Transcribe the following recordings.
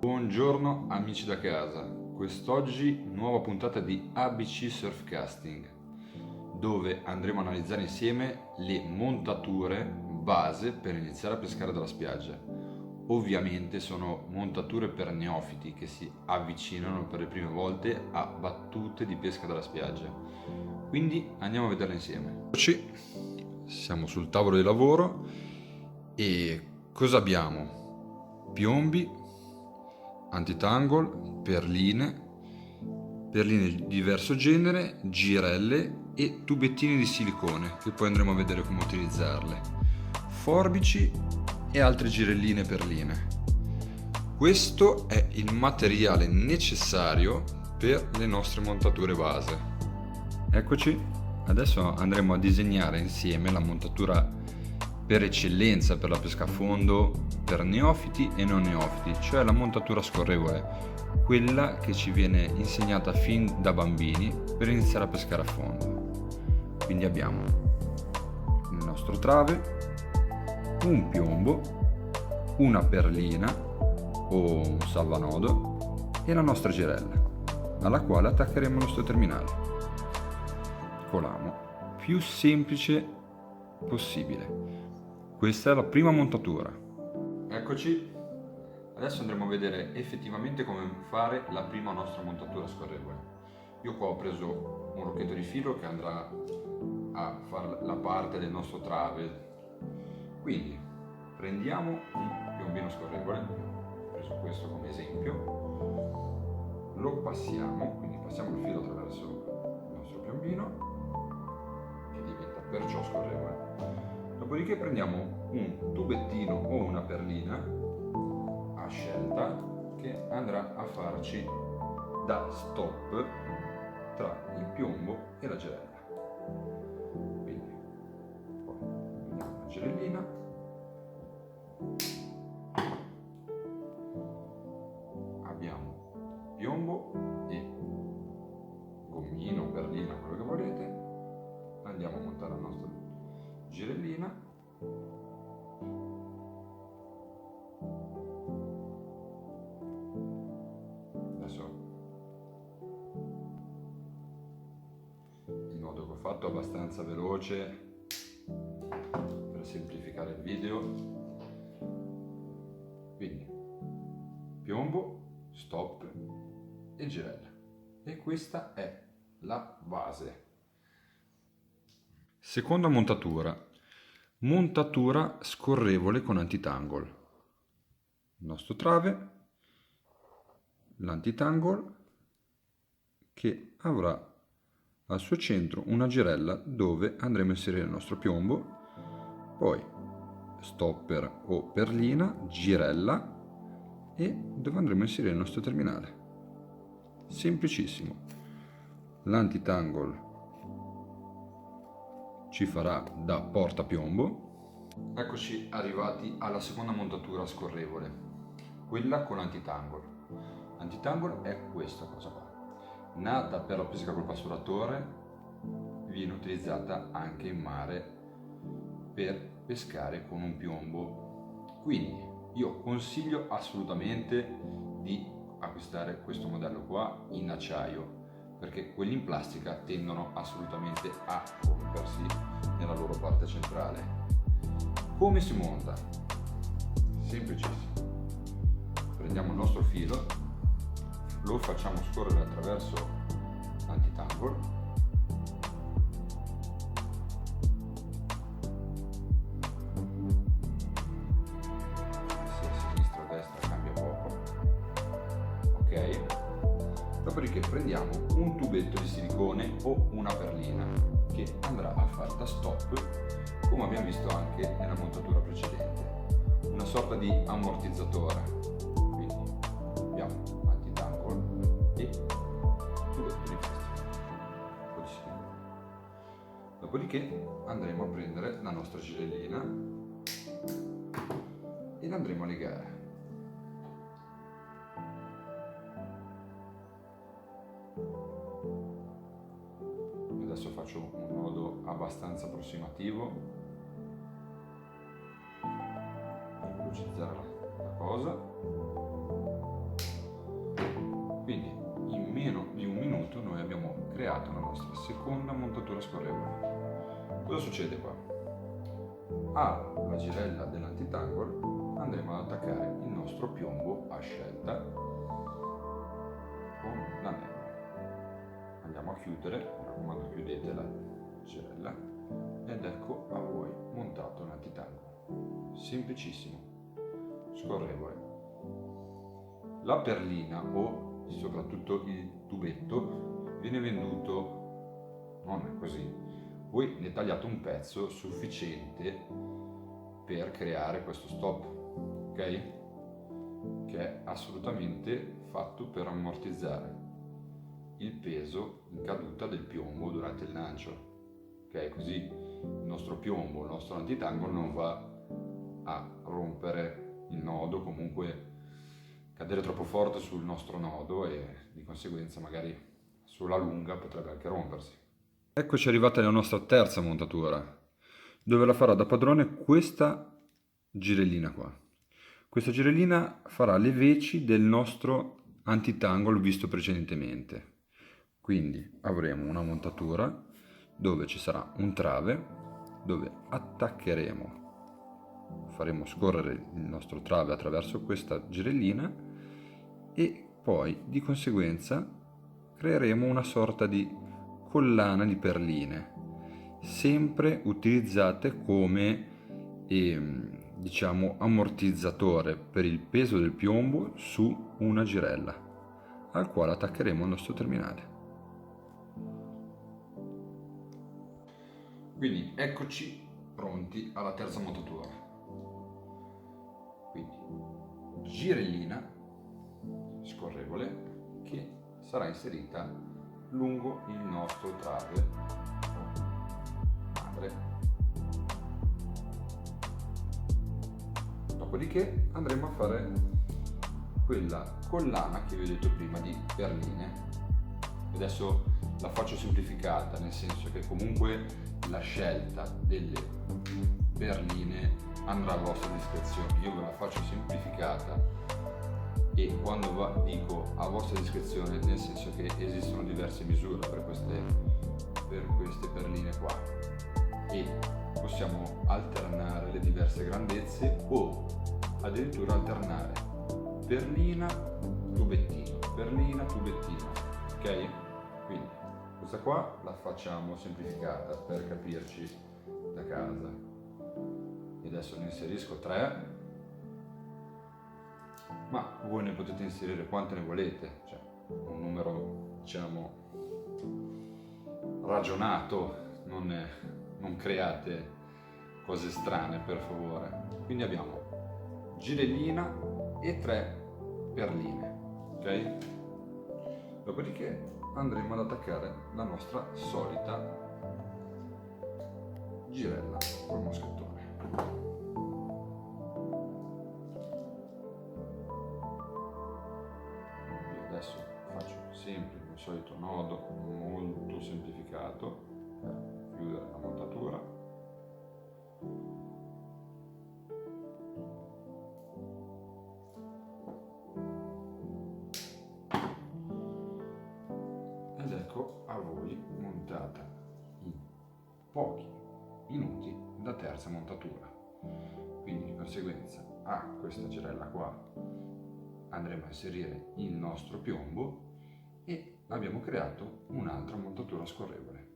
Buongiorno amici da casa, quest'oggi nuova puntata di ABC Surfcasting, dove andremo a analizzare insieme le montature base per iniziare a pescare dalla spiaggia. Ovviamente sono montature per neofiti che si avvicinano per le prime volte a battute di pesca dalla spiaggia. Quindi andiamo a vederle insieme. Siamo sul tavolo di lavoro e cosa abbiamo? Piombi, antitangle, perline di diverso genere, girelle e tubettini di silicone che poi andremo a vedere come utilizzarle, forbici e altre girelline e perline. Questo è il materiale necessario per le nostre montature base. Eccoci, adesso andremo a disegnare insieme la montatura per eccellenza per la pesca a fondo, per neofiti e non neofiti, cioè la montatura scorrevole, quella che ci viene insegnata fin da bambini per iniziare a pescare a fondo. Quindi abbiamo il nostro trave, un piombo, una perlina o un salvanodo e la nostra girella, alla quale attaccheremo il nostro terminale. Colamo più semplice possibile. Questa è la prima montatura. Eccoci, adesso andremo a vedere effettivamente come fare la prima nostra montatura scorrevole. Io qua ho preso un rocchetto di filo che andrà a fare la parte del nostro trave. Quindi prendiamo un piombino scorrevole, ho preso questo come esempio, lo passiamo, quindi passiamo il filo attraverso il nostro piombino che diventa perciò scorrevole. Dopodiché prendiamo un tubettino o una perlina a scelta che andrà a farci da stop tra il piombo e la girella. Quindi poi prendiamo la girellina, abbiamo piombo e gommino, perlina, quello che volete, andiamo a montare la nostra girellina, adesso il nodo che ho fatto è abbastanza veloce per semplificare il video, quindi piombo, stop e girella, e questa è la base. Seconda montatura scorrevole con antitangle. Il nostro trave, l'antitangle che avrà al suo centro una girella dove andremo a inserire il nostro piombo, poi stopper o perlina, girella e dove andremo a inserire il nostro terminale. Semplicissimo. L'antitangle ci farà da portapiombo. Eccoci arrivati alla seconda montatura scorrevole, quella con antitangle. L'antitangle è questa cosa qua, nata per la pesca col pastouratore, viene utilizzata anche in mare per pescare con un piombo. Quindi io consiglio assolutamente di acquistare questo modello qua in acciaio, perché quelli in plastica tendono assolutamente a rompersi nella loro parte centrale. Come si monta? Semplicissimo. Prendiamo il nostro filo, lo facciamo scorrere attraverso l'antitangle, sia a sinistra o a destra cambia poco, ok? Dopodiché prendiamo un tubetto di silicone o una perlina che andrà a fare da stop, come abbiamo visto anche nella montatura precedente, una sorta di ammortizzatore. Quindi abbiamo antitangle e tubetto di plastica. Dopodiché andremo a prendere la nostra girellina e la andremo a legare. Adesso faccio un nodo abbastanza approssimativo per velocizzare la cosa. creata la nostra seconda montatura scorrevole. Cosa succede qua? Alla girella dell'antitangle andremo ad attaccare il nostro piombo a scelta con l'anello. Andiamo a chiudere, mi raccomando chiudete la girella, ed ecco a voi montato l'antitangle. Semplicissimo, scorrevole. La perlina o soprattutto il tubetto viene venduto non così. Voi ne tagliate un pezzo sufficiente per creare questo stop, ok? Che è assolutamente fatto per ammortizzare il peso in caduta del piombo durante il lancio, ok? Così il nostro piombo, il nostro antitangle non va a rompere il nodo, comunque cadere troppo forte sul nostro nodo e di conseguenza magari sulla lunga potrebbe anche rompersi. Eccoci arrivati alla nostra terza montatura, dove la farà da padrone questa girellina qua. Questa girellina farà le veci del nostro antitangle visto precedentemente. Quindi avremo una montatura dove ci sarà un trave, dove attaccheremo, faremo scorrere il nostro trave attraverso questa girellina e poi di conseguenza creeremo una sorta di collana di perline, sempre utilizzate come diciamo ammortizzatore per il peso del piombo su una girella, al quale attaccheremo il nostro terminale. Quindi eccoci pronti alla terza montatura. Quindi girellina scorrevole che sarà inserita lungo il nostro trave madre. Dopodiché andremo a fare quella collana che vi ho detto prima di perline. Adesso la faccio semplificata, nel senso che comunque la scelta delle perline andrà a vostra discrezione. Io ve la faccio semplificata e quando dico a vostra discrezione nel senso che esistono diverse misure per queste perline qua e possiamo alternare le diverse grandezze o addirittura alternare perlina tubettino, ok? Quindi questa qua la facciamo semplificata per capirci da casa e adesso ne inserisco 3, ma voi ne potete inserire quante ne volete, cioè un numero diciamo ragionato, non create cose strane per favore. Quindi abbiamo girellina e 3 perline, ok? Dopodiché andremo ad attaccare la nostra solita girella col moschettone. Adesso faccio sempre il solito nodo molto semplificato per chiudere la montatura. Ed ecco a voi montata in pochi minuti la terza montatura. Quindi di conseguenza a questa girella qua andremo a inserire il nostro piombo e abbiamo creato un'altra montatura scorrevole.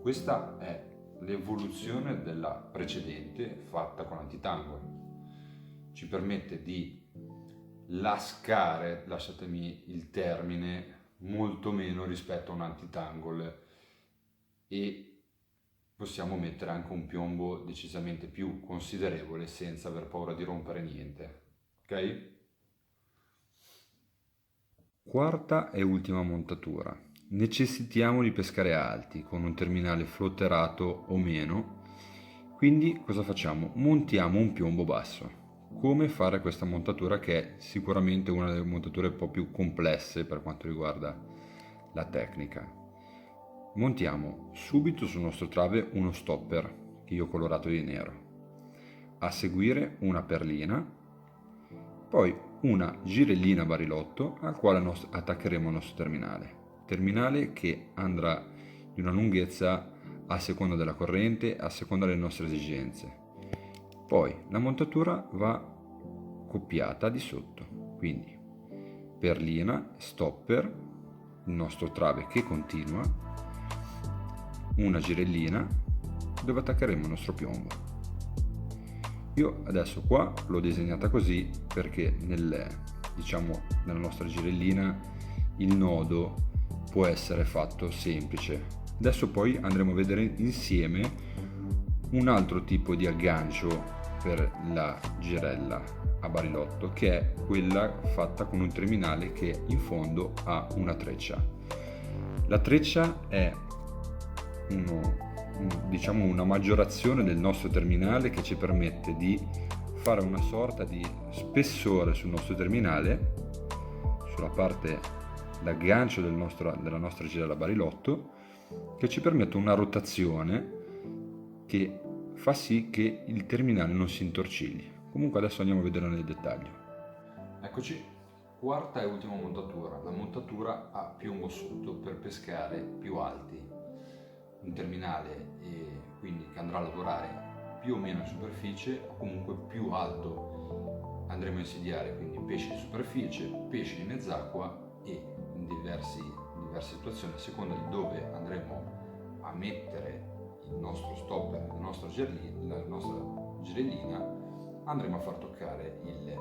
Questa è l'evoluzione della precedente fatta con l'antitangle. Ci permette di lascare, lasciatemi il termine, molto meno rispetto a un antitangle e possiamo mettere anche un piombo decisamente più considerevole senza aver paura di rompere niente, ok? Quarta e ultima montatura. Necessitiamo di pescare alti con un terminale flotterato o meno, quindi cosa facciamo? Montiamo un piombo basso. Come fare questa montatura che è sicuramente una delle montature un po' più complesse per quanto riguarda la tecnica. Montiamo subito sul nostro trave uno stopper che io ho colorato di nero, a seguire una perlina, poi una girellina barilotto al quale attaccheremo il nostro terminale. terminale che andrà di una lunghezza a seconda della corrente, a seconda delle nostre esigenze. Poi la montatura va coppiata di sotto, quindi perlina, stopper, il nostro trave che continua, una girellina dove attaccheremo il nostro piombo. Io adesso qua l'ho disegnata così perché nella nostra girellina il nodo può essere fatto semplice. Adesso poi andremo a vedere insieme un altro tipo di aggancio per la girella a barilotto, che è quella fatta con un terminale che in fondo ha una treccia. La treccia è una maggiorazione del nostro terminale che ci permette di fare una sorta di spessore sul nostro terminale, sulla parte d'aggancio della nostra girella a barilotto, che ci permette una rotazione che fa sì che il terminale non si intorcigli. Comunque adesso andiamo a vedere nel dettaglio. Eccoci, quarta e ultima montatura. La montatura a piombo sotto per pescare più alti. Un terminale quindi che andrà a lavorare più o meno in superficie o comunque più alto. Andremo a insediare quindi pesci di superficie, pesci di mezz'acqua e in diverse situazioni, a seconda di dove andremo a mettere il nostro stopper, la nostra girellina, andremo a far toccare il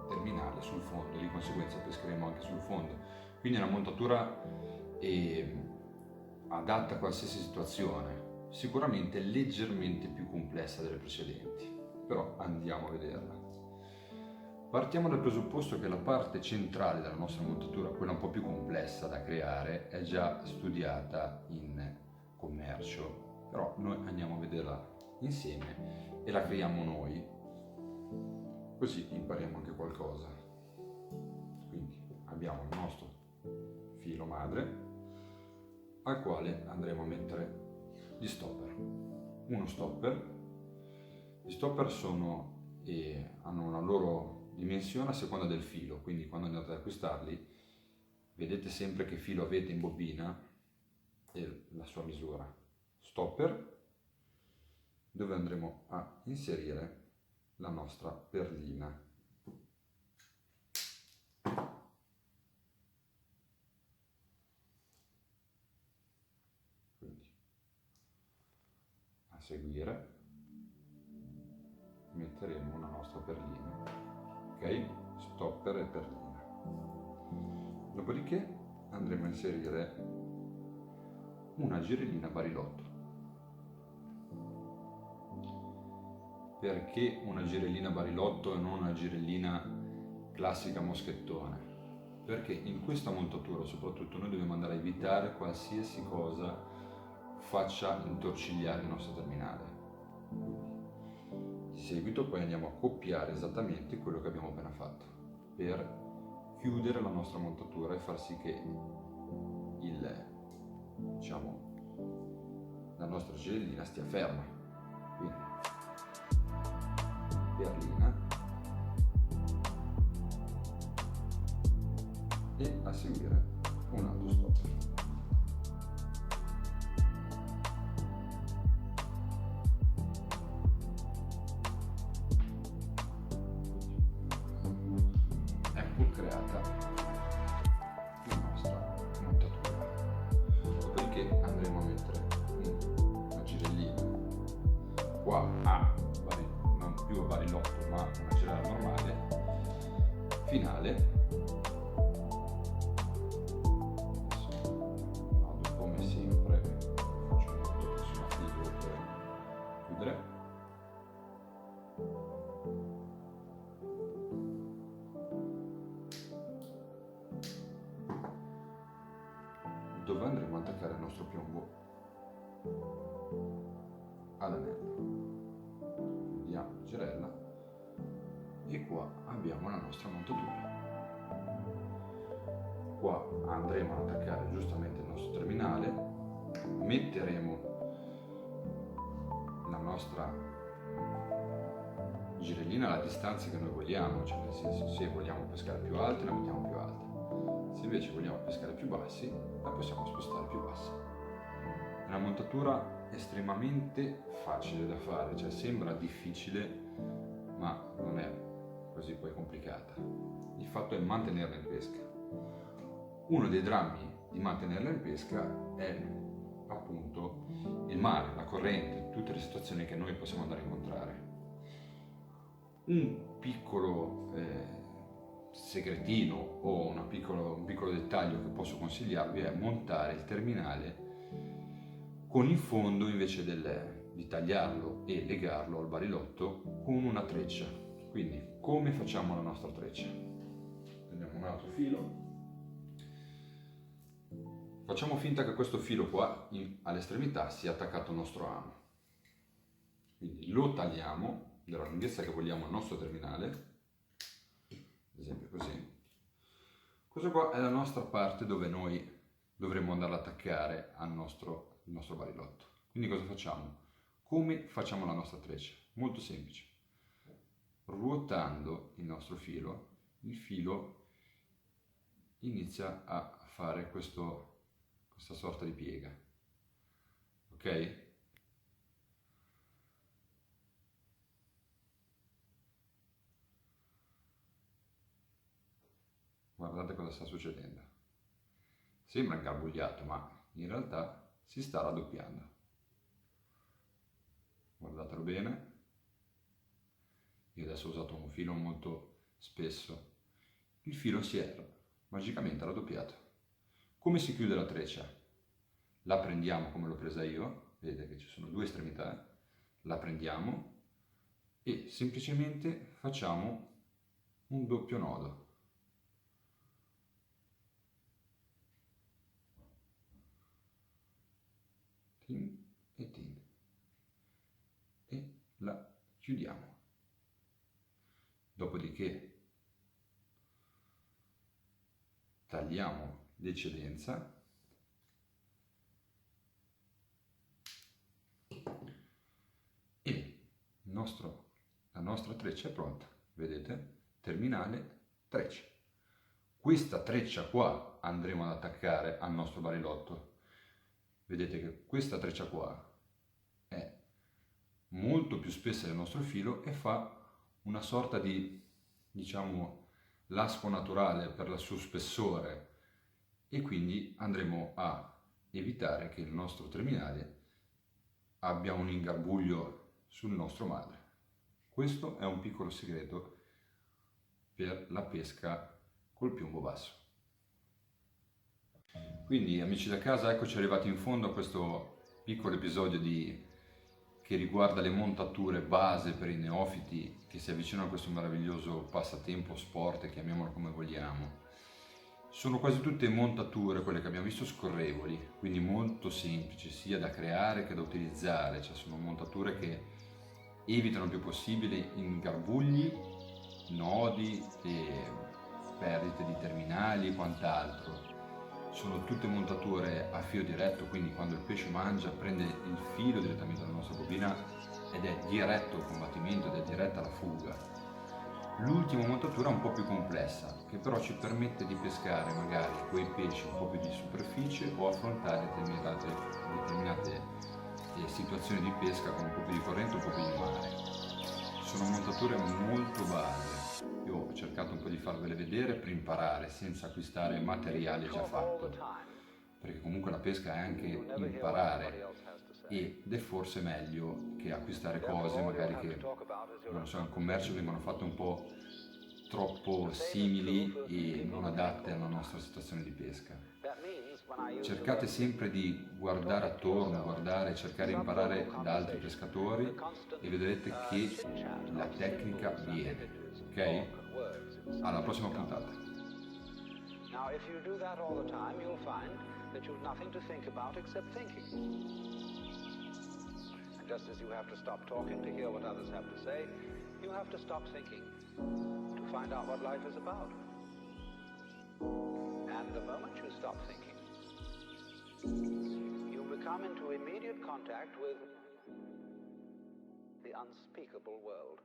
terminale sul fondo, di conseguenza pescheremo anche sul fondo. Quindi è una montatura adatta a qualsiasi situazione, sicuramente leggermente più complessa delle precedenti, però andiamo a vederla. Partiamo dal presupposto che la parte centrale della nostra montatura, quella un po' più complessa da creare, è già studiata in commercio, però noi andiamo a vederla insieme e la creiamo noi, così impariamo anche qualcosa. Quindi abbiamo il nostro filo madre al quale andremo a mettere gli stopper. Uno stopper. Gli stopper hanno una loro dimensione a seconda del filo, quindi quando andate ad acquistarli vedete sempre che filo avete in bobina e la sua misura. Stopper dove andremo a inserire la nostra perlina. Quindi a seguire metteremo la nostra perlina, ok? Stopper e perlina. Dopodiché andremo a inserire una girellina barilotto. Perché una girellina barilotto e non una girellina classica moschettone? Perché in questa montatura soprattutto noi dobbiamo andare a evitare qualsiasi cosa faccia intorcigliare il nostro terminale. Di seguito poi andiamo a copiare esattamente quello che abbiamo appena fatto per chiudere la nostra montatura e far sì che la nostra girellina stia ferma. Quindi perlina e a seguire un altro stopper. Ecco creata la nostra montatura. Dopodiché andremo a mettere una girellina qua non più a barilotto ma una girella normale finale. Nodo come sempre, faccio un nodo approssimativo per chiudere. Dove andremo ad attaccare il nostro piombo all'anello. Vediamo la girella e qua abbiamo la nostra montatura. Qua andremo ad attaccare giustamente il nostro terminale, metteremo la nostra girellina alla distanza che noi vogliamo, cioè nel senso se vogliamo pescare più alte la mettiamo più alta, Se invece vogliamo pescare più bassi, la possiamo spostare più bassa. È una montatura estremamente facile da fare, cioè sembra difficile, ma non è così poi complicata. Il fatto è mantenerla in pesca. Uno dei drammi di mantenerla in pesca è appunto il mare, la corrente, tutte le situazioni che noi possiamo andare a incontrare. Un piccolo segretino o un piccolo dettaglio che posso consigliarvi è montare il terminale con il fondo invece di tagliarlo e legarlo al barilotto con una treccia. Quindi come facciamo la nostra treccia? Prendiamo un altro filo, facciamo finta che questo filo qua all'estremità sia attaccato al nostro amo, quindi lo tagliamo della lunghezza che vogliamo al nostro terminale, ad esempio così. Questa qua è la nostra parte dove noi dovremmo andare ad attaccare il nostro barilotto. Quindi cosa facciamo? Come facciamo la nostra treccia? Molto semplice. Ruotando il nostro filo, il filo inizia a fare questa sorta di piega. Ok? Guardate cosa sta succedendo. Sembra ingarbugliato, ma in realtà si sta raddoppiando. Guardatelo bene. Io adesso ho usato un filo molto spesso. Il filo si è magicamente raddoppiato. Come si chiude la treccia? La prendiamo come l'ho presa io, vedete che ci sono due estremità, la prendiamo e semplicemente facciamo un doppio nodo. Tin e tin. E la chiudiamo. Dopodiché tagliamo l'eccedenza e la nostra treccia è pronta. Vedete? Terminale, treccia. Questa treccia qua andremo ad attaccare al nostro barilotto. Vedete che questa treccia qua è molto più spessa del nostro filo e fa una sorta di, diciamo, lasco naturale per il suo spessore, e quindi andremo a evitare che il nostro terminale abbia un ingarbuglio sul nostro madre. Questo è un piccolo segreto per la pesca col piombo basso. Quindi amici da casa, eccoci arrivati in fondo a questo piccolo episodio che riguarda le montature base per i neofiti che si avvicinano a questo meraviglioso passatempo, sport, chiamiamolo come vogliamo. Sono quasi tutte montature, quelle che abbiamo visto, scorrevoli, quindi molto semplici sia da creare che da utilizzare, cioè sono montature che evitano il più possibile ingarbugli, nodi e perdite di terminali e quant'altro. Sono tutte montature a filo diretto, quindi quando il pesce mangia prende il filo direttamente dalla nostra bobina ed è diretto al combattimento ed è diretta alla fuga. L'ultima montatura è un po' più complessa, che però ci permette di pescare magari quei pesci un po' più di superficie o affrontare determinate situazioni di pesca con un po' più di corrente, un po' più di mare. Sono montature molto base. Io ho cercato un po' di farvele vedere per imparare senza acquistare materiale già fatto, perché comunque la pesca è anche imparare ed è forse meglio che acquistare cose magari che, non so, in commercio vengono fatte un po' troppo simili e non adatte alla nostra situazione di pesca. Cercate sempre di guardare attorno, cercare di imparare da altri pescatori e vedrete che la tecnica viene, ok? Alla prossima puntata. Now, if you do that all the time, you'll find that you've nothing to think about except thinking. And just as you have to stop talking to hear what others have to say, you have to stop thinking to find out what life is about. And the moment you stop thinking, you become into immediate contact with the unspeakable world.